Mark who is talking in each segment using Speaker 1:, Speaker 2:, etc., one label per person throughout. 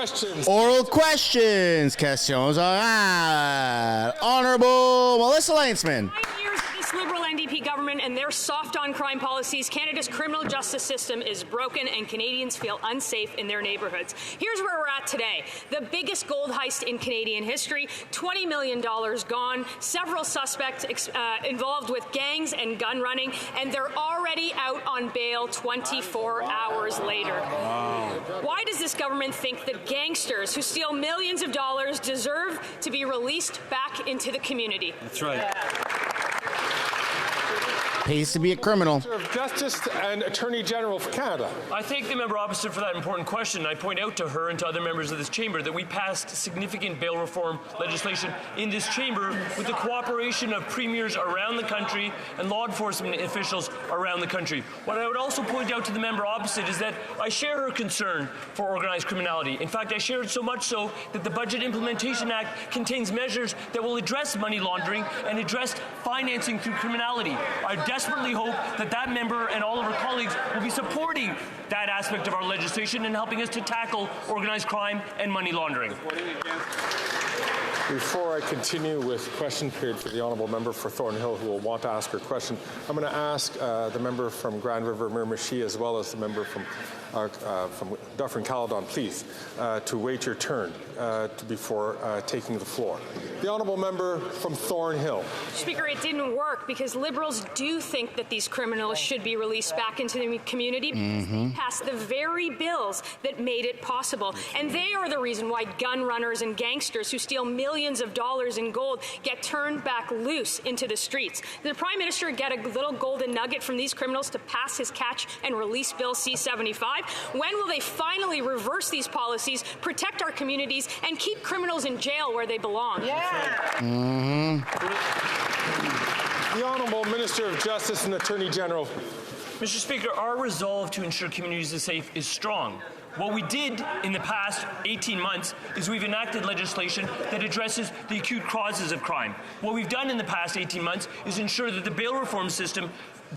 Speaker 1: questions.
Speaker 2: Oral questions. Questions orales. Honourable Melissa Lainsman.
Speaker 3: 5 years of this Liberal NDP government and their soft-on-crime policies, Canada's criminal justice system is broken and Canadians feel unsafe in their neighbourhoods. Here's where we're at today. The biggest gold heist in Canadian history, $20 million gone, several suspects involved with gangs and gun running, and they're already out on bail 24 hours later. Wow. Why does this government think that gangsters who steal millions of dollars deserve to be released back into the community?
Speaker 4: That's right.
Speaker 2: Pays to be a criminal.
Speaker 1: Minister of Justice and Attorney General for Canada.
Speaker 4: I thank the member opposite for that important question. I point out to her and to other members of this chamber that we passed significant bail reform legislation in this chamber with the cooperation of premiers around the country and law enforcement officials around the country. What I would also point out to the member opposite is that I share her concern for organized criminality. In fact, I share it so much so that the Budget Implementation Act contains measures that will address money laundering and address financing through criminality. I desperately hope that that member and all of her colleagues will be supporting that aspect of our legislation and helping us to tackle organized crime and money laundering.
Speaker 1: Before I continue with question period for the honourable member for Thornhill, who will want to ask her question, I'm going to ask the member from Grand River Miramichi, as well as the member from Dufferin-Caledon, please, to wait your turn before taking the floor. The honourable member from Thornhill.
Speaker 3: Speaker, it didn't work because Liberals do think that these criminals should be released back into the community because they passed the very bills that made it possible. And they are the reason why gun runners and gangsters who steal millions of dollars in gold get turned back loose into the streets. Did the Prime Minister get a little golden nugget from these criminals to pass his catch and release Bill C-75? When will they finally reverse these policies, protect our communities, and keep criminals in jail where they belong?
Speaker 1: The Honourable Minister of Justice and Attorney General.
Speaker 4: Mr. Speaker, our resolve to ensure communities are safe is strong. What we did in the past 18 months is we've enacted legislation that addresses the acute causes of crime. What we've done in the past 18 months is ensure that the bail reform system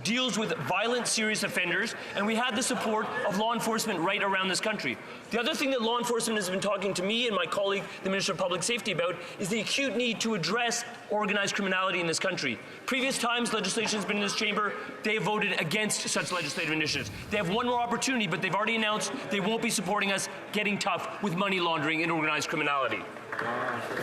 Speaker 4: deals with violent, serious offenders, and we had the support of law enforcement right around this country. The other thing that law enforcement has been talking to me and my colleague, the Minister of Public Safety, about is the acute need to address organized criminality in this country. Previous times legislation has been in this chamber, they have voted against such legislative initiatives. They have one more opportunity, but they've already announced they won't be supporting us getting tough with money laundering and organized criminality.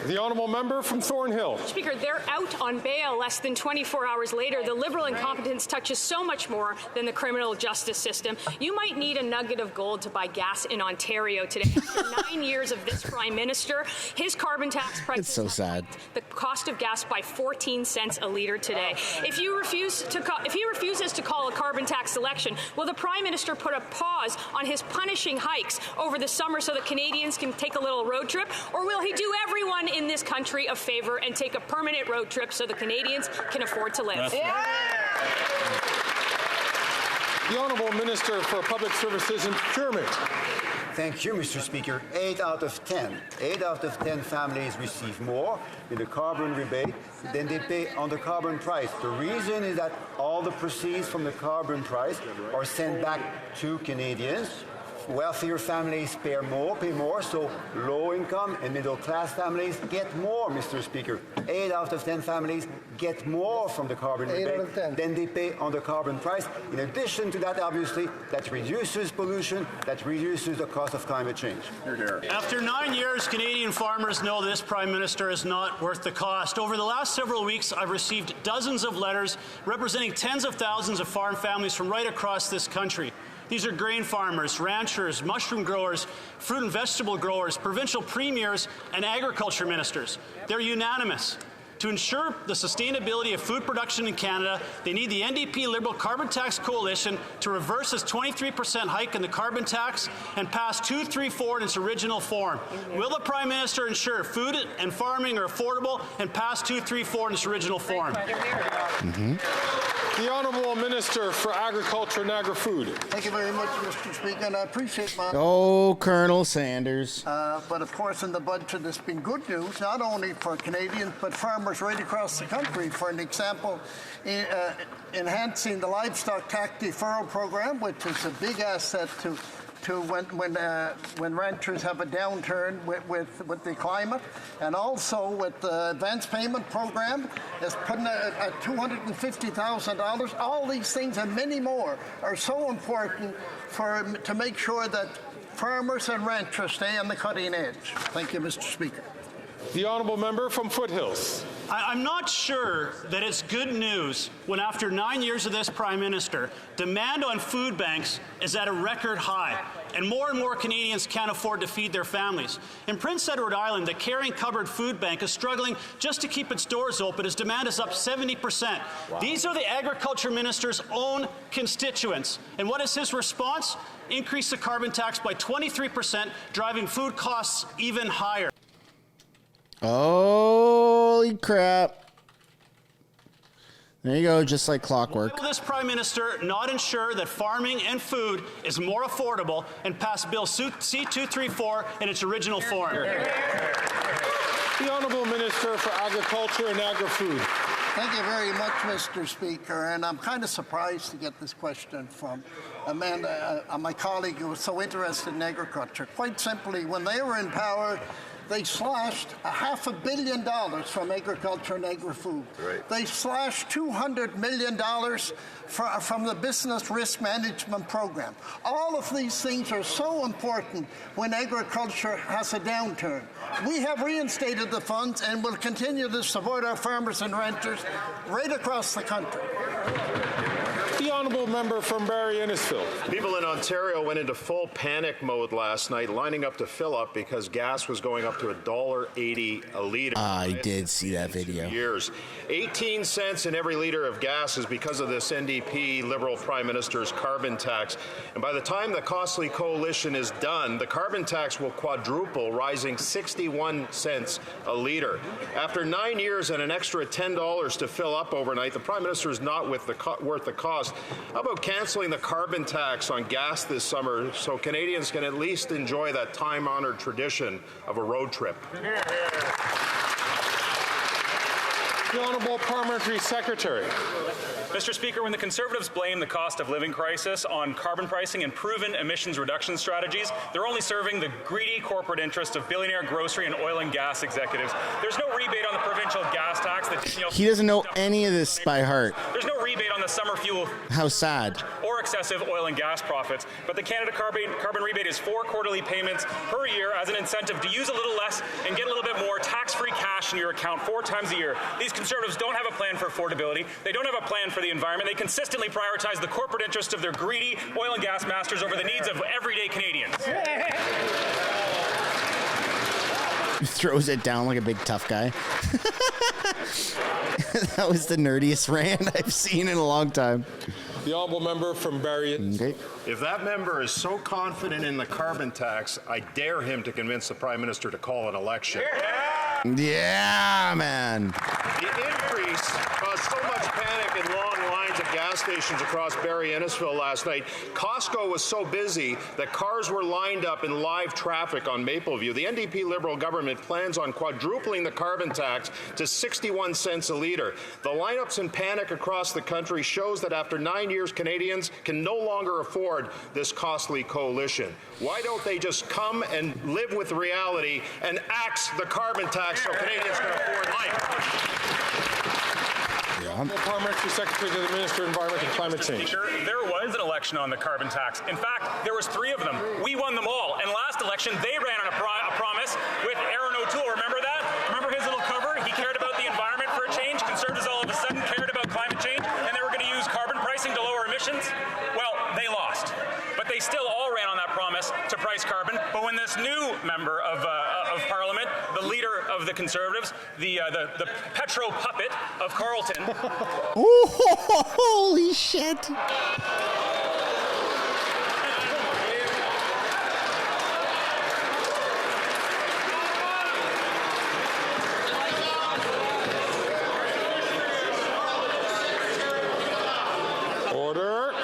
Speaker 1: The honourable member from Thornhill.
Speaker 3: Speaker, they're out on bail less than 24 hours later. The Liberal incompetence touches so much more than the criminal justice system. You might need a nugget of gold to buy gas in Ontario today. After 9 years of this Prime Minister, his carbon tax price
Speaker 2: It's so sad.
Speaker 3: the cost of gas by 14 cents a litre today. If he refuses to call a carbon tax election, will the Prime Minister put a pause on his punishing hikes over the summer so that Canadians can take a little road trip, or will he do everyone in this country a favour and take a permanent road trip so the Canadians can afford to live?
Speaker 1: The Honourable Minister for Public Services and Procurement.
Speaker 5: Thank you, Mr. Speaker. 8 out of 10 families receive more in the carbon rebate than they pay on the carbon price. The reason is that all the proceeds from the carbon price are sent back to Canadians. Wealthier families pay more, so low-income and middle-class families get more, Mr. Speaker. 8 out of 10 families get more from the carbon rebate than they pay on the carbon price. In addition to that, obviously, that reduces pollution, that reduces the cost of climate change.
Speaker 6: After 9 years, Canadian farmers know this Prime Minister is not worth the cost. Over the last several weeks, I've received dozens of letters representing tens of thousands of farm families from right across this country. These are grain farmers, ranchers, mushroom growers, fruit and vegetable growers, provincial premiers, and agriculture ministers. They're unanimous. To ensure the sustainability of food production in Canada, they need the NDP Liberal Carbon Tax Coalition to reverse its 23% hike in the carbon tax and pass 234 in its original form. Will the Prime Minister ensure food and farming are affordable and pass 234 in its original form?
Speaker 1: The Honourable Minister for Agriculture and Agri-Food.
Speaker 7: Thank you very much, Mr. Speaker, and I appreciate my...
Speaker 2: Oh, Colonel Sanders.
Speaker 7: But of course, in the budget, it's been good news, not only for Canadians, but farmers right across the country. For an example, enhancing the livestock tax deferral program, which is a big asset to to when ranchers have a downturn with the climate, and also with the advance payment program is putting at $250,000. All these things and many more are so important to make sure that farmers and ranchers stay on the cutting edge. Thank you, Mr. Speaker.
Speaker 1: The honourable member from Foothills.
Speaker 6: I'm not sure that it's good news when, after 9 years of this Prime Minister, demand on food banks is at a record high, and more Canadians can't afford to feed their families. In Prince Edward Island, the Caring Cupboard Food Bank is struggling just to keep its doors open as demand is up 70%. Wow. These are the Agriculture Minister's own constituents. And what is his response? Increase the carbon tax by 23%, driving food costs even higher.
Speaker 2: Holy crap. There you go, just like clockwork.
Speaker 6: Why will this Prime Minister not ensure that farming and food is more affordable and pass Bill C-234 in its original form?
Speaker 1: The Honourable Minister for Agriculture and Agri-Food.
Speaker 7: Thank you very much, Mr. Speaker. And I'm kind of surprised to get this question from Amanda, my colleague who was so interested in agriculture. Quite simply, when they were in power, they slashed $500 million from agriculture and agri-food. Right. They slashed $200 million from the business risk management program. All of these things are so important when agriculture has a downturn. We have reinstated the funds and will continue to support our farmers and ranchers right across the country.
Speaker 1: The honourable member from Barrie Innisfil.
Speaker 8: People in Ontario went into full panic mode last night, lining up to fill up because gas was going up to $1.80 a litre.
Speaker 2: I did see that video.
Speaker 8: Years. 18 cents in every litre of gas is because of this NDP Liberal Prime Minister's carbon tax. And by the time the costly coalition is done, the carbon tax will quadruple, rising 61 cents a litre. After 9 years and an extra $10 to fill up overnight, the Prime Minister is not worth the cost. How about cancelling the carbon tax on gas this summer so Canadians can at least enjoy that time-honoured tradition of a road trip?
Speaker 1: The Honourable Parliamentary Secretary.
Speaker 9: Mr. Speaker, when the Conservatives blame the cost of living crisis on carbon pricing and proven emissions reduction strategies, they're only serving the greedy corporate interest of billionaire grocery and oil and gas executives. There's no rebate on the provincial gas tax.
Speaker 2: He doesn't know any of this by heart.
Speaker 9: There's no rebate on the summer fuel.
Speaker 2: How sad.
Speaker 9: Or excessive oil and gas profits. But the Canada carbon rebate is 4 quarterly payments per year as an incentive to use a little less and get a little bit more tax-free cash in your account 4 times a year. These Conservatives don't have a plan for affordability. They don't have a plan for the environment. They consistently prioritize the corporate interest of their greedy oil and gas masters over the needs of everyday Canadians.
Speaker 2: Throws it down like a big tough guy. That was the nerdiest rant I've seen in a long time.
Speaker 1: The honourable member from Barrie.
Speaker 2: Okay.
Speaker 8: If that member is so confident in the carbon tax, I dare him to convince the Prime Minister to call an election.
Speaker 2: Yeah, man.
Speaker 8: The increase caused so much panic and long lines at gas stations across Barrie Innisfil last night. Costco was so busy that cars were lined up in live traffic on Mapleview. The NDP Liberal government plans on quadrupling the carbon tax to 61 cents a litre. The lineups and panic across the country shows that after 9 years, Canadians can no longer afford this costly coalition. Why don't they just come and live with reality and axe the carbon tax so Canadians can afford life?
Speaker 1: Parliamentary Secretary to the Minister of Environment and Climate Change.
Speaker 9: Speaker, there was an election on the carbon tax. In fact, there was 3 of them. We won them all. And last election, they ran on a promise with Aaron O'Toole. Remember that? Remember his little cover? He cared about the environment for a change. Conservatives all of a sudden cared about climate change, and they were going to use carbon pricing to lower emissions. Well, they lost. But they still all ran on that promise to price carbon. But when this new member of Parliament, the leader of the Conservatives, the petro puppet of Carleton.
Speaker 2: Ooh, holy shit.
Speaker 1: Order.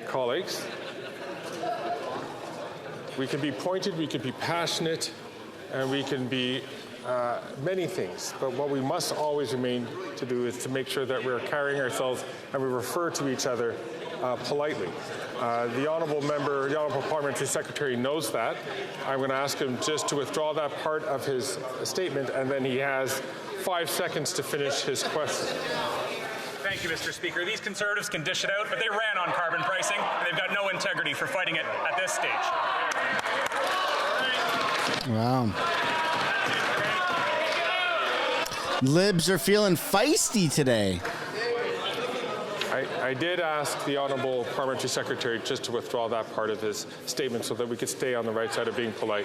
Speaker 1: Colleagues. We can be pointed, we can be passionate, and we can be many things. But what we must always remain to do is to make sure that we're carrying ourselves and we refer to each other politely. The honourable member, the honourable parliamentary secretary knows that. I'm going to ask him just to withdraw that part of his statement, and then he has 5 seconds to finish his question.
Speaker 9: Thank you, Mr. Speaker. These Conservatives can dish it out, but they ran on carbon pricing, and they've got no integrity for fighting it at this stage.
Speaker 2: Wow. Libs are feeling feisty today.
Speaker 1: I did ask the honourable parliamentary secretary just to withdraw that part of his statement so that we could stay on the right side of being polite.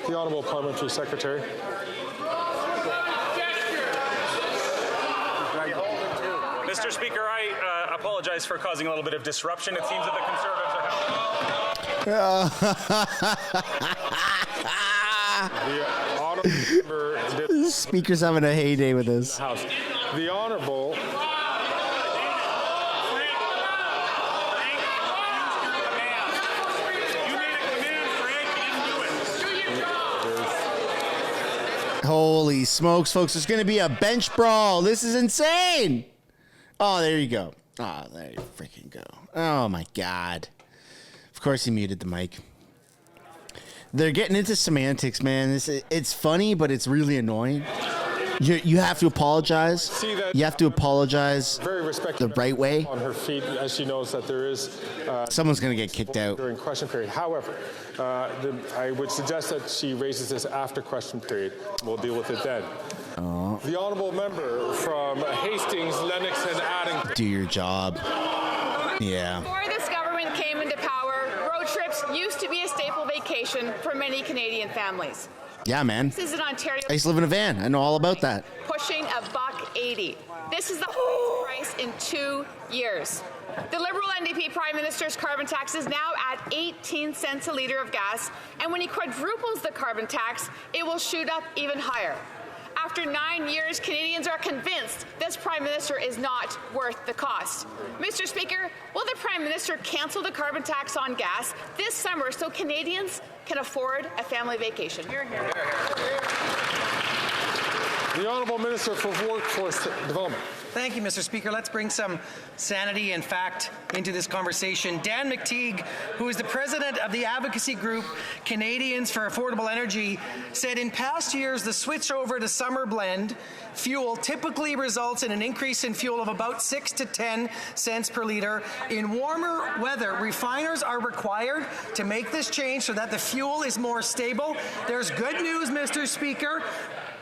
Speaker 1: The honourable parliamentary secretary.
Speaker 9: Mr. Speaker, I apologize for causing a little bit of disruption. It seems that the Conservatives are
Speaker 2: The Speaker's having a heyday with this.
Speaker 1: House. The honourable.
Speaker 2: Holy smokes, folks. There's going to be a bench brawl. This is insane. Oh, there you go. Oh, there you freaking go. Oh, my God. Of course he muted the mic. They're getting into semantics, man. It's funny, but it's really annoying. You have to apologize.
Speaker 1: See that
Speaker 2: you have to apologize
Speaker 1: very respectful
Speaker 2: the right way.
Speaker 1: On her feet, as she knows that there is.
Speaker 2: Someone's going to get kicked out
Speaker 1: during question period. However, I would suggest that she raises this after question period. We'll deal with it then.
Speaker 2: Oh.
Speaker 1: The honourable member from Hastings, Lennox, and Addington.
Speaker 2: Do your job. Yeah.
Speaker 10: Before this government came into power, road trips used to be a staple vacation for many Canadian families.
Speaker 2: Yeah, man.
Speaker 10: This is in Ontario.
Speaker 2: I used to live in a van. I know all about that.
Speaker 10: Pushing $1.80. This is the highest price in 2 years. The Liberal NDP Prime Minister's carbon tax is now at 18 cents a litre of gas, and when he quadruples the carbon tax, it will shoot up even higher. After 9 years, Canadians are convinced this Prime Minister is not worth the cost. Mr. Speaker, will the Prime Minister cancel the carbon tax on gas this summer so Canadians can afford a family vacation? Hear, hear.
Speaker 1: The Honourable Minister for Workforce Development.
Speaker 11: Thank you, Mr. Speaker. Let's bring some sanity and fact into this conversation. Dan McTeague, who is the president of the advocacy group Canadians for Affordable Energy, said in past years the switch over to summer blend fuel typically results in an increase in fuel of about 6 to 10 cents per litre. In warmer weather, refiners are required to make this change so that the fuel is more stable. There's good news, Mr. Speaker.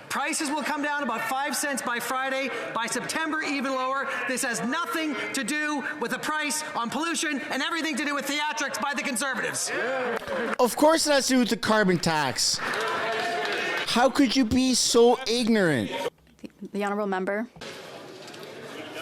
Speaker 11: Prices will come down about 5 cents by Friday. By September, even lower. This has nothing to do with the price on pollution and everything to do with theatrics by the Conservatives.
Speaker 2: Of course it has to do with the carbon tax. How could you be so ignorant?
Speaker 12: The Honourable Member.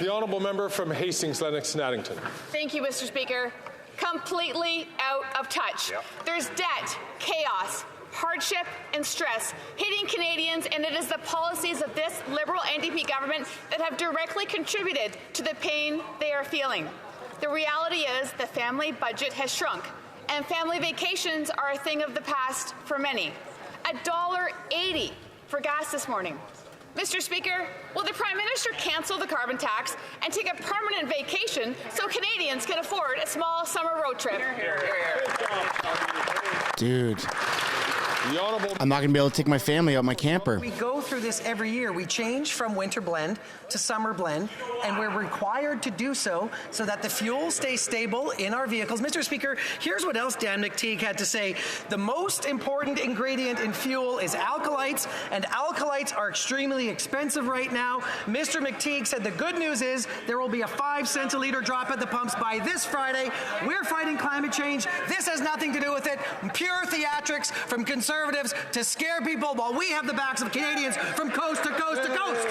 Speaker 1: The Honourable Member from Hastings, Lennox and Addington.
Speaker 10: Thank you, Mr. Speaker. Completely out of touch. There's debt, chaos, hardship and stress hitting Canadians, and it is the policies of this Liberal NDP government that have directly contributed to the pain they are feeling. The reality is the family budget has shrunk, and family vacations are a thing of the past for many. $1.80 for gas this morning. Mr. Speaker, will the Prime Minister cancel the carbon tax and take a permanent vacation so Canadians can afford a small summer road trip?
Speaker 2: Dude. I'm not going to be able to take my family out my camper.
Speaker 11: We go through this every year. We change from winter blend to summer blend, and we're required to do so that the fuel stays stable in our vehicles. Mr. Speaker, here's what else Dan McTeague had to say. The most important ingredient in fuel is alkalites, and alkalites are extremely expensive right now. Mr. McTeague said the good news is there will be a 5 cents a litre drop at the pumps by this Friday. We're fighting climate change. This has nothing to do with it. Pure theatrics from Conservatives to scare people while we have the backs of Canadians from coast to coast to coast.